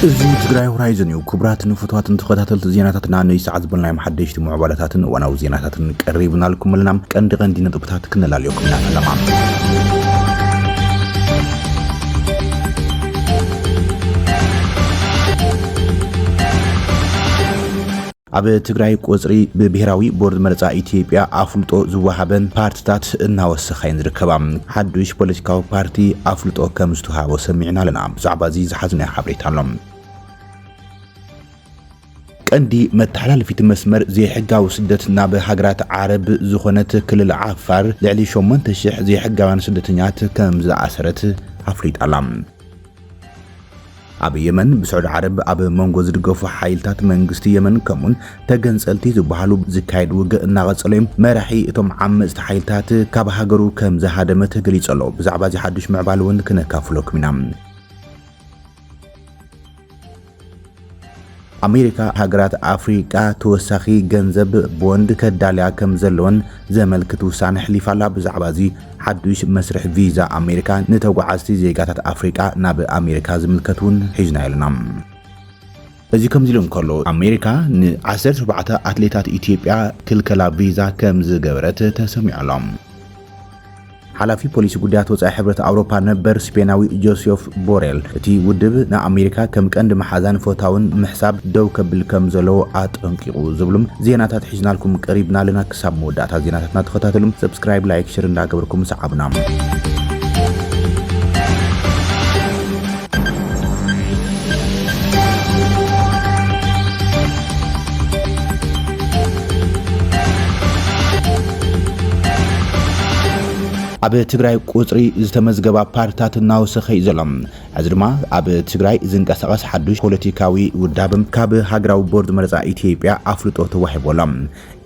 زي تግራይ ሆራይዘን እዩ ክቡራትን ፍትዋትን ተኸታተልቲ ዜናታትና ነይ ሰዓት ዝብልናይ መሓደሽቲ ሙዕባላታትን ወናው ዜናታትን ቀሪብናልኩም ለናም ቀንዲ ነጥብታት ክንላልየኩም እናፈለማ ኣብ ትግራይ ቆጽሪ ብብሔራዊ ቦርድ መረጻ ኢትዮጵያ አፍልጦ ዝወሃበን ፓርቲታት እናወሰኸይን ዝርከባ ሓዱሽ ፖለቲካዊ ፓርቲ አፍልጦ ከም ዝተሃቦ ሰሚዕና ኣለና ብዛዕባ እዚ ዝሓዝናዮ ሓበሬታ ኣሎ ቀንዲ መተሓላለፊት መስመር ዘይሕጋዊ ስደት ናብ ሃገራት ዓረብ ዝኾነት ክልል ዓፋር ልዕሊ 8000 ዘይሕጋውያን ስደተኛት ከም ዝኣሰረት ኣፍሊጣላ ኣብ የመን ብሳዑዲ ዓረብ ኣብ መንጎ ዝድገፉ ሓይልታት መንግስቲ የመን ከምኡን ተገንጸልቲ ዝበሃሉ ዝካየድ ውግእ እናቐጸሎም መራሒ እቶም ዓመጽቲ ሓይልታት ካብ ሃገሩ ከም ዝሃደመ ተገሊጹ ኣሎ ብዛዕባ እዚ ሓዱሽ ምዕባል እውን ክነካፍለኩም ኢና አሜሪካ ሃገራት አፍሪካ ተወሳኺ ገንዘብ ቦንድ ከዳልያ ከም ዘለወን ዘመልክት ውሳነ ሕሊፋላ ብዛዕባ እዚ ሓዱሽ መስርሕ ቪዛ አሜሪካ ንተጓዓዝቲ ዜጋታት አፍሪካ ናብ አሜሪካ ዝምልከቱን ሒዝና ይልና እዚ ከም ዝልም ከሎ አሜሪካ ን14 አትሌታት ኢትዮጵያ ክልከላ ቪዛ ከም ዝገበረት ተሰሚዓሎም ሓላፊ ፖሊሲ ጉዳያት ወጻኢ ሕብረት አውሮፓ ነበር ስፔናዊ ጆሴፍ ቦሬል እቲ ውድብ ንአሜሪካ ከም ቀንዲ መሓዛን ፎታውን ምሕሳብ ደው ከብል ከም ዘለዎ አጠንቂቁ ዝብሉም ዜናታት ሒዝናልኩም ቀሪብና ለና ክሳብ መወዳእታ ዜናታትና ተኸታተሉም ሰብስክራይብ ላይክ ሼር እንዳገበርኩም ሰዓብና ኣብ ትግራይ ቁጽሪ ዝተመዝገባ ፓርቲታት እናወሰኸይ ዘሎም እዚ ድማ ኣብ ትግራይ ዝንቀሳቐስ ሓዱሽ ፖለቲካዊ ውዳብም ካብ ሃገራዊ ቦርድ መረጻ ኢትዮጵያ አፍልጦ ተዋሂቦሎም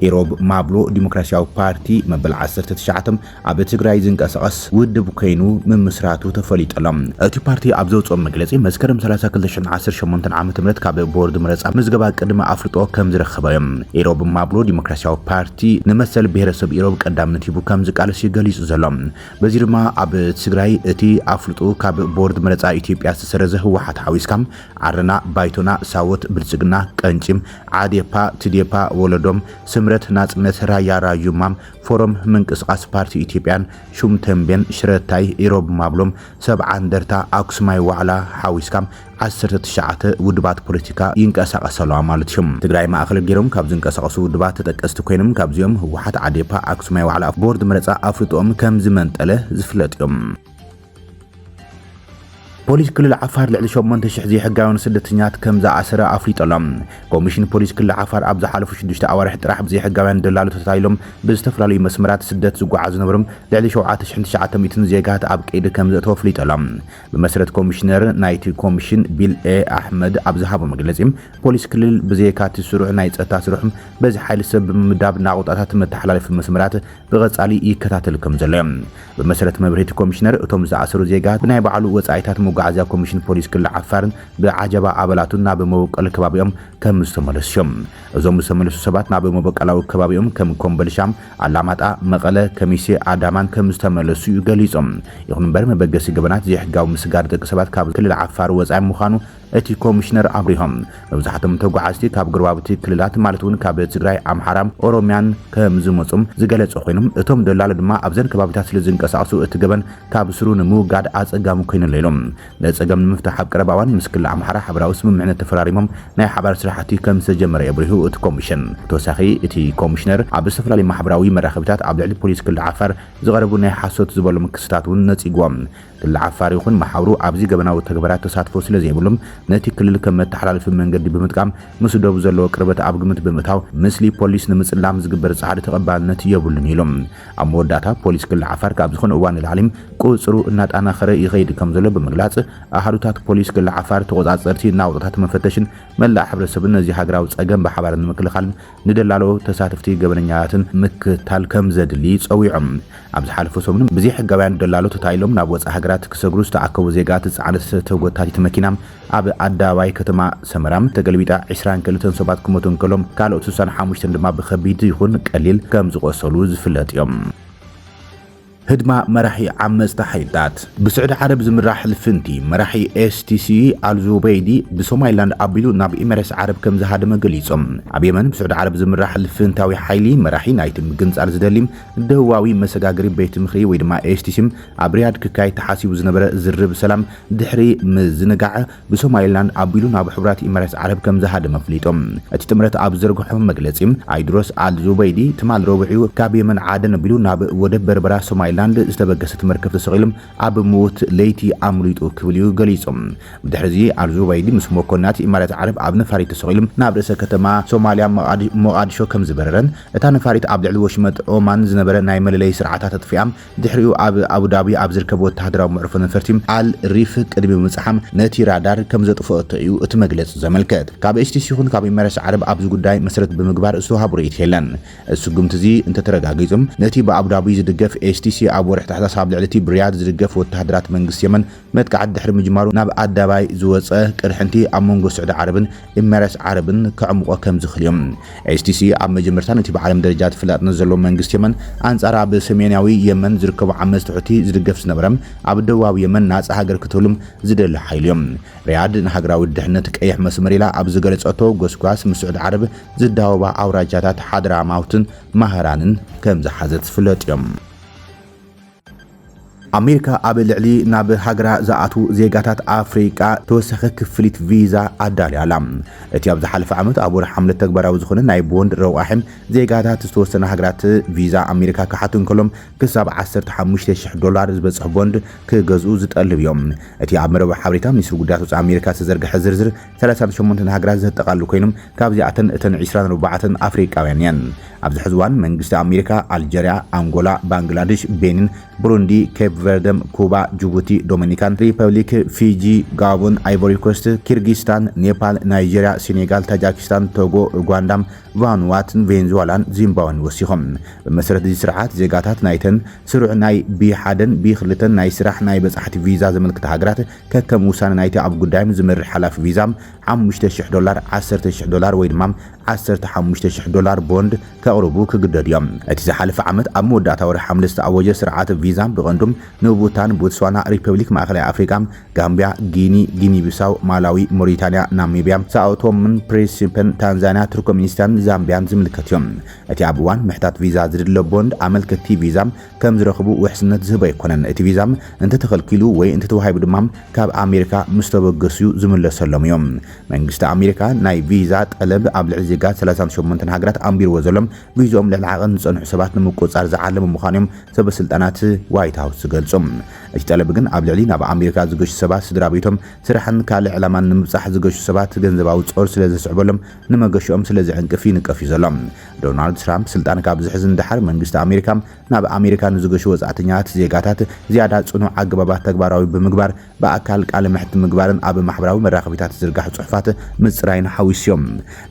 ኢሮብ ማብሎ ዲሞክራሲያዊ ፓርቲ መበል 19 ኣብ ትግራይ ዝንቀሳቐስ ውድብ ኮይኑ ምምስራቱ ተፈሊጦሎም እቲ ፓርቲ ኣብ ዘውፅኦ መግለጺ መስከረም 30 2018 ዓ.ም ካብ ቦርድ መረጻ ምዝገባ ቅድመ አፍልጦ ከም ዝረኸበዮም ኢሮብ ማብሎ ዲሞክራሲያዊ ፓርቲ ንመሰል ብሔረሰብ ኢሮብ ቀዳምነት ሂቡ ከም ዝቃልስ ይገሊጹ ዘሎም በዚ ድማ ኣብ ትግራይ እቲ አፍልጦ ካብ ቦርድ መረጻ ኢትዮጵያ ዝተሰረዘ ህወሓት ሓዊስካም ዓረና ባይቶና ሳወት ብልጽግና ቀንጭም ዓዴፓ ትዴፓ ወለዶም ስምረት ናጽነት ራያ ራዩማም ፎረም ምንቅስቃስ ፓርቲ ኢትዮጵያን ሹም ተንቤን ሽረታይ ኢሮብ ማብሎም ሰብዓ እንደርታ አክሱማይ ዋዕላ ሓዊስካም 19 ውድባት ፖለቲካ ይንቀሳቀሰሉ ማለት እዩ ትግራይ ማእከል ገይሮም ካብ ዝንቀሳቀሱ ውድባት ተጠቀስቲ ኮይኖም ካብዚኦም ህወሓት ዓዴፓ አክሱማይ ዋዕላ ቦርድ መረጻ አፍልጦም ከም ዝመንጠለ ዝፍለጥ እዮም ፖሊስ ክልል ዓፋር ልዕሊ 8000 ዘይሕጋውያን ስደተኛት ከም ዝኣሰረ ኣፍሊጦሎም ኮሚሽን ፖሊስ ክልል ዓፋር ኣብ ዝሓለፉ 6 ኣዋርሕ ጥራሕ ዘይሕጋውያን ደላሉ ተታይሎም ብዝተፈላለዩ መስመራት ስደት ዝጓዓዙ ነበሮም ልዕሊ 7900 ዜጋት ኣብ ቀይዲ ከም ዘእተው ኣፍሊጦሎም ብመሰረት ኮሚሽነር ናይቲ ኮሚሽን ቢልኤ ኣሕመድ ኣብ ዝሃቦ መግለጺ ፖሊስ ክልል ብዘይካቲ ስሩዕ ናይ ጸጥታ ስሩሕም በዚ ሓይሊ ሰብ ብምዳብ ናቁጣታት መተሓላለፊ መስመራት ብቐጻሊ ይከታተል ከም ዘሎ ብመሰረት መብርሂቲ ኮሚሽነር እቶም ዝኣሰሩ ዜጋት ብናይ በዓሉ ወጻኢታት መጓዓዝያ ኮሚሽን ፖሊስ ክልል ዓፋርን ብዓጀባ አባላቱን ናብ መበቀል ከባቢኦም ከም ዝተመለሱም እዞም ዝተመለሱ ሰባት ናብ መበቀላዊ ከባቢኦም ከም ኮምቦልሻም አላማጣ መቀለ ከሚሴ አዳማን ከም ዝተመለሱ ይገልጾም ይኹን እምበር መበገሲ ገበናት ዘይሕጋዊ ምስጋር ደቂ ሰባት ካብ ክልል ዓፋር ወጻኢ ምዃኑ እቲ ኮሚሽነር አብሪሆም መብዛሕትኦም ተጓዓዝቲ ካብ ግርባብቲ ክልላት ማለት እውን ካብ ትግራይ አምሓራም ኦሮሚያን ከም ዝመጹም ዝገለጹ ኮይኖም እቶም ደላሎ ድማ ኣብዘን ከባቢታት ስለ ዝንቀሳቀሱ እቲ ገበን ካብ ስሩ ንምውጋድ ኣጸጋሙ ኮይኑ ሌሎም ለጸገም ንምፍታሕ ኣብ ቀረባዋን ምስ ክልል አምሓራ ሓበራዊ ስምምዕነት ተፈራሪሞም ናይ ሓባር ስራሕቲ ከም ዝተጀመረ የብሪሁ እቲ ኮሚሽን ተወሳኺ እቲ ኮሚሽነር ኣብ ዝተፈላለዩ ማሕበራዊ መራኸቢታት ኣብ ልዕሊ ፖሊስ ክልል ዓፋር ዝቐረቡ ናይ ሓሶት ዝበሎም ክስታት እውን ነጺጎም ክልል ዓፋር ይኹን ማሕበሩ ኣብዚ ገበናዊ ተግባራት ተሳትፎ ስለ ዘይብሎም ነቲ ክልል ከም መተሓላለፊ መንገዲ ብምጥቃም ምስ ደቡ ዘለዎ ቅርበት ኣብ ግምት ብምእታው ምስሊ ፖሊስ ንምጽላም ዝግበር ጻዕሪ ተቐባልነት የብሉን ኢሎም ኣብ መወዳእታ ፖሊስ ክልል ዓፋር ካብ ዝኾነ እዋን ንላዕሊ ቁጽሩ እናጣናኸረ ይኸይድ ከም ዘሎ ብምግላጽ ኣሃዱታት ፖሊስ ክልል ዓፋር ተቆጻጸርቲ ናውጣታት መፈተሽን መላእ ሕብረተሰብን ነዚ ሃገራዊ ጸገም ብሓባር ንምክልኻልን ንደላሎ ተሳትፍቲ ገበነኛትን ምክታል ከም ዘድሊ ጸዊዖም ኣብ ዝሓለፈ ሰሙን ብዘይ ሕጋውያን ደላሎ ተታይሎም ናብ ወጻኢ ሃገራት ክሰግሩ ዝተኣከቡ ዜጋት ጻዕነት ተጎታቲት መኪና ኣብ ኣዳባይ ከተማ ሰመራም ተገልቢጣ 22 ሰባት ክሞቱን ከሎም ካልኦት 65 ድማ ብከቢድ ይኹን ቀሊል ከም ዝቆሰሉ ዝፍለጥ እዮም ህድማ መራሒ ዓመፅቲ ሓይልታት ብስዑድ ዓረብ ዝምራሕ ልፍንቲ መራሒ ኤስቲሲ አልዙበይዲ ብሶማሊላንድ አቢሉ ናብ ኤሚሬትስ ዓረብ ከም ዝሃደመ ገሊጾም ኣብ የመን ብስዑድ ዓረብ ዝምራሕ ልፍንታዊ ሓይሊ መራሒ ናይቲ ምግንጻር ዝደሊም ደቡባዊ መሰጋገሪ ቤት ምኽሪ ወይ ድማ ኤስቲሲ ኣብ ሪያድ ክካይ ተሓሲቡ ዝነበረ ዝርብ ሰላም ድሕሪ ምዝንጋዕ ብሶማሊላንድ አቢሉ ናብ ሕብራት ኤሚሬትስ ዓረብ ከም ዝሃደመ ፍሊጦም እቲ ጥምረት ኣብ ዘርግሖ መግለጺ አይድሮስ አልዙበይዲ ትማል ረቡዒ ካብ የመን ዓደን አቢሉ ናብ ወደብ በርበራ ሶማሊላንድ ዝተበገሰት መርከብ ተሰቂሎም ኣብ ሞት ለይቲ ኣምሊጡ ክብልዩ ገሊጾም ብድሕሪዚ አልዙበይዲ ምስ መኮናት ኢማራት ዓረብ ኣብ ነፋሪት ተሰቂሎም ናብ ርእሰ ከተማ ሶማሊያ ሞቃዲሾ ከም ዝበረረን እታ ነፋሪት ኣብ ልዕሊ ወሽመጥ ኦማን ዝነበረ ናይ መለለይ ስርዓታት ኣጥፊኣም ድሕሪኡ ኣብ አቡዳቢ ኣብ ዝርከብ ወተሃደራዊ መዕርፎ ነፈርቲ አል ሪፍ ቅድሚ ምጽሓም ነቲ ራዳር ከም ዘጥፍአቶ እዩ እቲ መግለጽ ዘመልከት ካብ ኤስቲሲ ይኹን ካብ ኢማራት ዓረብ ኣብዚ ጉዳይ መሰረት ብምግባር ዝተዋሃቡ ርእይት የለን እሱ ግምትዚ እንተተረጋጊጾም ነቲ ብአቡዳቢ ዝድገፍ ኤስቲሲ ኣብ ወርሒ ታሕሳስ ኣብ ልዕሊ ብሪያድ ዝድገፍ ወተሃደራት መንግስቲ የመን መጥቃዕቲ ድሕሪ ምጅማሩ ናብ ኣዳባይ ዝወፀ ቅርሕንቲ ኣብ መንጎ ስዑድ ዓረብን ኤሚሬትስ ዓረብን ከዕምቆ ከም ዝኽልዮም ኤስቲሲ ኣብ መጀመርታ ነቲ ብዓለም ደረጃ ተፈላጥነት ዘለዎ መንግስቲ የመን አንጻር ኣብ ሰሜናዊ የመን ዝርከቡ ዓመፅቲ ሕቲ ዝድገፍ ዝነበረም ኣብ ደቡባዊ የመን ናፃ ሃገር ክትህሉም ዝደሊ ሓይሉ እዮም ሪያድ ንሃገራዊ ድሕነት ቀይሕ መስመር ኢላ ኣብ ዝገለጸቶ ጎስጓስ ምስ ስዑድ ዓረብ ዝዳወባ ኣውራጃታት ሓድራማውትን ማህራንን ከም ዝሓዘት ዝፍለጥ እዮም አሜሪካ ኣብ ልዕሊ ናብ ሃገራ ዝኣቱ ዜጋታት ኣፍሪቃ ተወሰኸ ክፍሊት ቪዛ ኣዳልያላ እቲ ኣብ ዝሓለፈ ዓመት ኣብ ወርሒ ሓምለ ተግባራዊ ዝኾነ ናይ ቦንድ ረዋሕን ዜጋታት ዝተወሰነ ሃገራት ቪዛ ኣሜሪካ ክሓቱ እንከሎም ክሳብ $15,000 ዝበፅሕ ቦንድ ክገዝኡ ዝጠልብ እዮም እቲ ኣብ መረባ ሓበሬታ ሚኒስትሪ ጉዳያት ወፃኢ ኣሜሪካ ዝተዘርግሐ ዝርዝር 38 ሃገራት ዘጠቃልሉ ኮይኖም ካብዚኣተን እተን 24 ኣፍሪቃውያን እየን ኣብዚ ሕዚ እዋን መንግስቲ ኣሜሪካ አልጀሪያ አንጎላ ባንግላዴሽ ቤኒን ብሩንዲ ኬፕ ቨርደም ኩባ ጅቡቲ ዶሚኒካን ሪፐብሊክ ፊጂ ጋቦን አይቮሪ ኮስት ኪርጊስታን ኔፓል ናይጄሪያ ሴኔጋል ታጃኪስታን ቶጎ ኡጋንዳም ቫኑዋትን ቬንዙዌላን ዚምባብዌን ወሲኾም በመሰረት እዚ ስርዓት ዜጋታት ናይተን ስሩዕ ናይ ቢ1ን ቢ2ን ናይ ስራሕ ናይ በጻሕቲ ቪዛ ዘመልክት ሃገራት ከከም ውሳነ ናይቲ ኣብ ጉዳይም ዝመርሕ ሓላፊ ቪዛም $5,000 $10,000 ወይ ድማ $15,000 ቦንድ ከቕርቡ ክግደድ እዮም እቲ ዝሓለፈ ዓመት ኣብ መወዳእታ ወርሒ ሓምለ ዝተኣወጀ ስርዓት ቪዛ ብቐንዱም ንቡታን ቦትስዋና ሪፐብሊክ ማእከላይ ኣፍሪካ ጋምቢያ ጊኒ ቢሳው ማላዊ ሞሪታንያ ናሚቢያ ሳኦቶምን ፕሪንሲፕን ታንዛኒያ ቱርክሜኒስታን ዛምቢያን ዝምልከት እዮም እቲ ኣብ እዋን ምሕታት ቪዛ ዝድለ ቦንድ ኣመልከቲ ቪዛ ከም ዝረኽቡ ውሕስነት ዝህብ ኣይኮነን እቲ ቪዛ እንተተኸልኪሉ ወይ እንተተዋሂቡ ድማ ካብ ኣሜሪካ ምስ ተበገሱ ዝምለሰሎም እዮም መንግስቲ ኣሜሪካ ናይ ቪዛ ጠለብ ኣብ ልዕሊ ዜጋት 38 ሃገራት ኣንቢርዎ ዘሎም ቪዝኦም ልዕሊ ዓቐን ዝጸንሑ ሰባት ንምቁጻር ዝዓለሙ ምዃኖም ሰበስልጣናት ዋይት ሃውስ ዝገልጹ እቲ ጠለብ ግን ኣብ ልዕሊ ናብ ኣሜሪካ ዝገሹ ሰባት ስድራ ቤቶም ስራሕን ካልእ ዕላማን ንምብጻሕ ዝገሹ ሰባት ገንዘባዊ ጾር ስለ ዘስዕበሎም ንመገሽኦም ስለ ዝዕንቅፍ ይንቀፍ እዩ ዘሎ ዶናልድ ትራምፕ ስልጣን ካብ ዝሕዝ እንድሓር መንግስቲ ኣሜሪካ ናብ ኣሜሪካ ንዝገሹ ወጻእተኛታት ዜጋታት ዝያዳ ጽኑዕ ኣገባባት ተግባራዊ ብምግባር በኣካል ቃለ መሕት ምግባርን ኣብ ማሕበራዊ መራኸቢታት ዝርጋሕ ጽሑፋት ምጽራይን ሓዊስዮም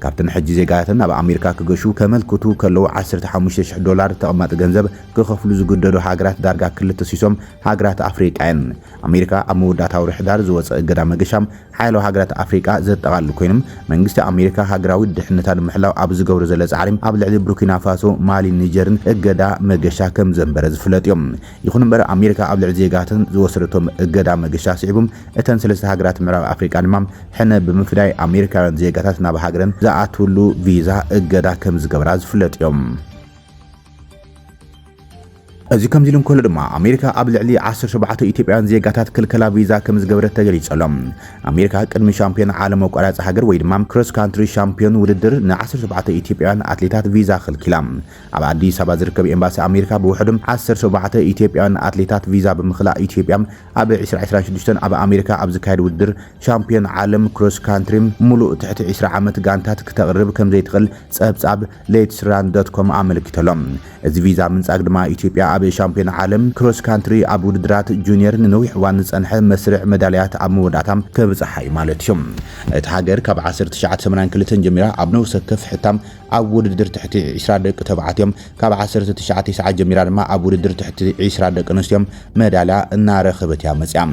ካብተን ሕጂ ዜጋታት ናብ ኣሜሪካ ክገሹ ከመልክቱ ከለዉ $15,000 ተቐማጢ ገንዘብ ክኸፍሉ ዝግደዱ ሃገራት ዳርጋ ክልተ ሲሶም ሃገራት ኣፍሪቃን ኣሜሪካ ኣብ መወዳእታ ወርሒ ሕዳር ዝወፀ እገዳ መገሻም ሓይላዊ ሃገራት ኣፍሪቃ ዘጠቓልሉ ኮይኖም መንግስቲ ኣሜሪካ ሃገራዊ ድሕነታ ንምሕላው ኣብ ዝገብሮ ዘለ ጻዕሪ ኣብ ልዕሊ ቡርኪና ፋሶ ማሊ ኒጀርን እገዳ መገሻ ከም ዘንበረ ዝፍለጥ እዮም ይኹን እምበር ኣሜሪካ ኣብ ልዕሊ ዜጋትን ዝወሰደቶም እገዳ መገሻ ስዒቦም እተን ሰለስተ ሃገራት ምዕራብ ኣፍሪቃ ድማ ሕነ ብምፍዳይ ኣሜሪካውያን ዜጋታት ናብ ሃገረን ዝኣትውሉ ቪዛ እገዳ ከም ዝገብራ ዝፍለጥ እዮም እዚ ከም ኢሎም ከሎ ድማ ኣሜሪካ ኣብ ልዕሊ 17 ኢትዮጵያውያን ዜጋታት ክልከላ ቪዛ ከም ዝገበረት ተገሊጸሎም ኣሜሪካ ቅድሚ ሻምፒዮን ዓለም መቋራፂ ሃገር ወይ ድማ ክሮስ ካንትሪ ሻምፒዮን ውድድር ን17 ኢትዮጵያውያን ኣትሌታት ቪዛ ክልኪላ ኣብ አዲስ አበባ ዝርከብ ኤምባሲ ኣሜሪካ ብውሕዶም 17 ኢትዮጵያውያን ኣትሌታት ቪዛ ብምኽላእ ኢትዮጵያ ኣብ 2026 ኣብ ኣሜሪካ ኣብ ዝካየድ ውድድር ሻምፒዮን ዓለም ክሮስ ካንትሪ ሙሉእ ትሕቲ 20 ዓመት ጋንታት ክትቕርብ ከም ዘይትኽእል ጸብጻብ ሌትስራን.com ኣመልኪተሎም እዚ ቪዛ ምንጻግ ድማ ኢትዮጵያ ኣብ ሻምፒዮን ዓለም ክሮስ ካንትሪ ኣብ ውድድራት ጁኒየር ንነዊሕ እዋን ዝጸንሐ መስርዕ ሜዳልያት ኣብ መወዳእታም ከብጽሓ ማለት እዮም እቲ ሃገር ካብ 1982 ጀሚራ ኣብ ነፍሲ ወከፍ ሕታም ኣብ ውድድር ትሕቲ 20 ደቂ ተባዕትዮም ካብ 1990 ጀሚራ ድማ ኣብ ውድድር ትሕቲ 20 ደቂ ኣንስትዮን ሜዳልያ እናረኸበት እያ መጽያ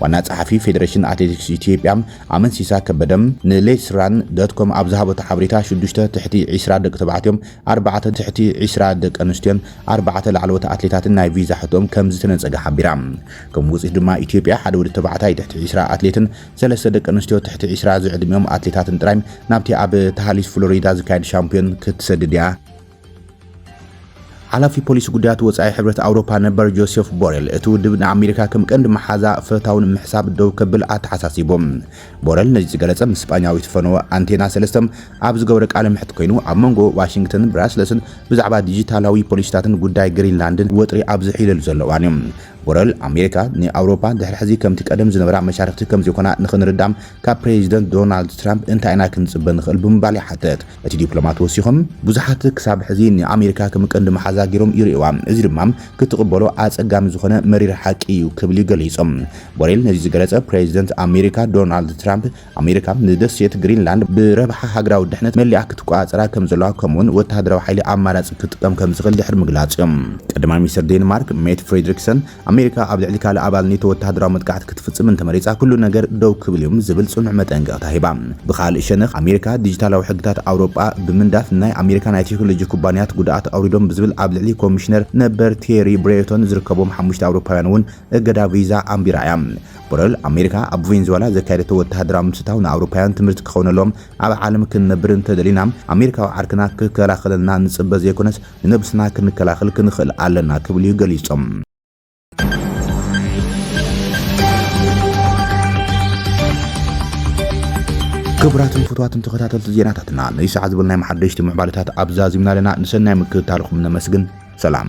ዋና ጸሓፊ ፌደሬሽን አትሌቲክስ ኢትዮጵያ ኣመንሲሳ ከበደም ንሌትስራን.com ኣብ ዝሃበቶ ሓበሬታ 6 ትሕቲ 20 ደቂ ተባዕትዮም 4 ትሕቲ 20 ደቂ ኣንስትዮን 4 ላዕለዎት ኣትሌት ኣትሌታትን ናይ ቪዛ ሕቶም ከም ዝተነጸገ ሓቢራ ከም ውጽኢት ድማ ኢትዮጵያ ሓደ ወዲ ተባዕታይ ትሕቲ 20 ኣትሌትን 3 ደቂ ኣንስትዮ ትሕቲ 20 ዝዕድሚኦም ኣትሌታትን ጥራይ ናብቲ ኣብ ታሃሊስ ፍሎሪዳ ዝካየድ ሻምፒዮን ክትሰድድ እያ ሓላፊ ፖሊስ ጉዳያት ወጻኢ ሕብረት ኣውሮፓ ነበር ጆሴፍ ቦሬል እቲ ውድብ ንኣሜሪካ ከም ቀንዲ መሓዛ ፍታውን ምሕሳብ ደው ከብል ኣተሓሳሲቦም ቦሬል ነዚ ዝገለጸ ምስ ስጳኛዊት ፈነወ አንቴና 3 ኣብ ዝገበረ ቃለ ምሕት ኮይኑ ኣብ መንጎ ዋሽንግተን ብራስለስን ብዛዕባ ዲጂታላዊ ፖሊስታትን ጉዳይ ግሪንላንድን ወጥሪ ኣብ ዝሒለሉ ዘለዋን እዮም ቦሬል ኣሜሪካ ንኣውሮፓ ድሕሪ ሕዚ ከምቲ ቀደም ዝነበራ መሻርክቲ ከም ዘይኮና ንኽንርዳም ካብ ፕሬዚደንት ዶናልድ ትራምፕ እንታይና ክንጽበ ንኽእል ብምባል ይሓተት እቲ ዲፕሎማት ወሲኾም ብዙሓት ክሳብ ሕዚ ንኣሜሪካ ከም ቀንዲ መሓዛ ገይሮም ይርእዋ እዚ ድማ ክትቕበሎ ኣጸጋሚ ዝኾነ መሪር ሓቂ እዩ ክብል ገሊጾም ቦሬል ነዚ ዝገለጸ ፕሬዚደንት ኣሜሪካ ዶናልድ ትራምፕ ኣሜሪካ ንደሴት ግሪንላንድ ብረብሓ ሃገራዊ ድሕነት መሊኣ ክትቆጻጸራ ከም ዘለዋ ከምኡውን ወተሃደራዊ ሓይሊ ኣማራጺ ክትጥቀም ከም ዝኽእል ድሕሪ ምግላጽ እዮም ቀዳማይ ሚኒስትር ዴንማርክ ሜት ፍሬድሪክሰን ኣሜሪካ ኣብ ልዕሊ ካልእ ኣባል ኔቶ ወተሃደራዊ መጥቃዕቲ ክትፍጽም እንተመሪጻ ኩሉ ነገር ደው ክብል እዮም ዝብል ጽኑዕ መጠንቀቕታ ሂባ ብኻልእ ሸነኽ ኣሜሪካ ዲጂታላዊ ሕግታት ኣውሮጳ ብምንዳፍ ናይ ኣሜሪካ ናይ ቴክኖሎጂ ኩባንያታት ጉድኣት ኣውሪዶም ብዝብል ኣብ ልዕሊ ኮሚሽነር ነበር ቴሪ ብሬቶን ዝርከቦም 5 ኣውሮፓውያን እውን እገዳ ቪዛ ኣንቢራ እያ ቦሬል ኣሜሪካ ኣብ ቬንዙዌላ ዘካየደቶ ወተሃደራዊ ምስታው ንኣውሮፓውያን ትምህርቲ ክኸውነሎም ኣብ ዓለም ክንነብር እንተደሊና ኣሜሪካዊ ዓርክና ክከላኸለልና ንጽበ ዘይኮነስ ንነብስና ክንከላኸል ክንኽእል ኣለና ክብል እዩ ገሊጾም ክቡራትን ፍትዋትን ተኸታተልቲ ዜናታትና ነይ ሰዓት ዝብልናይ መሓደሽቲ ምዕባለታት ኣብዛዚምና ለና ንሰናይ ምክትታልኩም ነመስግን ሰላም